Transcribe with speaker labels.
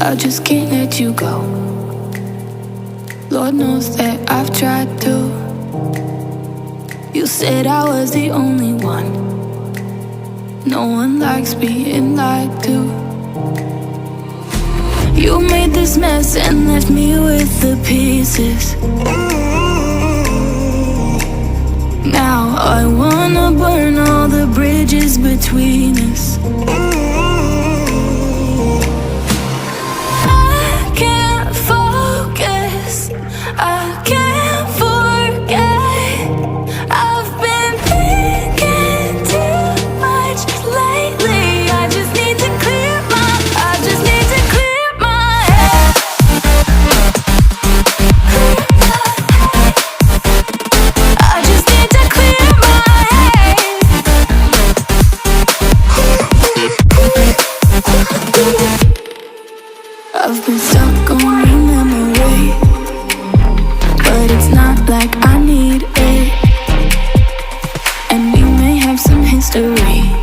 Speaker 1: I just can't let you go. Lord knows that I've tried to. You said I was the only one. No one likes being lied to. You made this mess and left me with the pieces. Now I wanna burn all the bridges between us. I can't focus, I can't forget. I've been thinking too much lately. I just need to clear my head. I just need to clear my head. I've been stuck on your memory, but it's not like I need it. And we may have some history.